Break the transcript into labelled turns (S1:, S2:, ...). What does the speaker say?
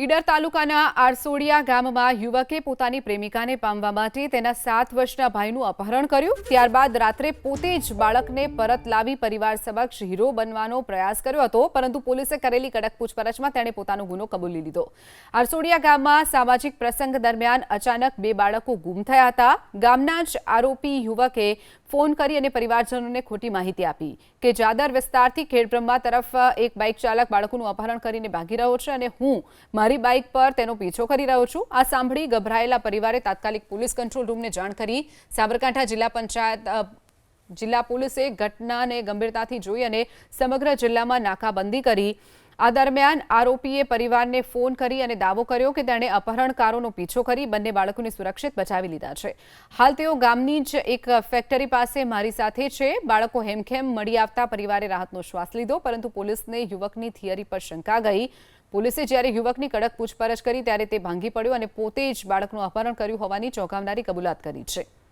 S1: ઈડર તાલુકાના આરસોડિયા ગામમાં યુવકે પોતાની પ્રેમિકાને પામવા માટે તેના 7 વર્ષના ભાઈનું અપહરણ કર્યું। ત્યારબાદ રાત્રે પોતે જ બાળકને પરત લાવી પરિવાર સમક્ષ હીરો બનવાનો પ્રયાસ કર્યો હતો, પરંતુ પોલીસે કરેલી કડક પૂછપરછમાં તેણે પોતાનો ગુનો કબૂલી લીધો। આરસોડિયા ગામમાં સામાજિક પ્રસંગ દરમિયાન અચાનક 2 બાળકો ગુમ થયા હતા। ગામના જ આરોપી યુવકે ફોન કરી અને પરિવારજનોને ખોટી માહિતી આપી કે જાદર વિસ્તારથી ખેડબ્રહ્મા તરફ એક બાઇક ચાલક બાળકોનું અપહરણ કરીને ભાગી રહ્યો છે અને હું મારી બાઇક પર તેનો પીછો કરી રહ્યો છું। આ સાંભળી ગભરાયેલા પરિવારે તાત્કાલિક પોલીસ કંટ્રોલ રૂમને જાણ કરી। સાબરકાંઠા જિલ્લા પોલીસે ઘટનાને ગંભીરતાથી જોઈ અને સમગ્ર જિલ્લામાં નાકાબંધી કરી। આ દરમિયાન આરોપીએ પરિવારને ફોન કરી અને દાવો કર્યો કે તેણે અપહરણકારોનો પીછો કરી બંને બાળકોને સુરક્ષિત બચાવી લીધા છે। હાલ તેઓ ગામની જ એક ફેક્ટરી પાસે મારી સાથે છે। બાળકો હેમખેમ મળી આવતા પરિવારે રાહતનો શ્વાસ લીધો, પરંતુ પોલીસને યુવકની થિયરી પર શંકા ગઈ। પોલીસે જ્યારે યુવકની કડક પૂછપરછ કરી ત્યારે તે ભાંગી પડ્યો અને પોતે જ બાળકનું અપહરણ કર્યું હોવાની ચોંકાવનારી કબૂલાત કરી છે।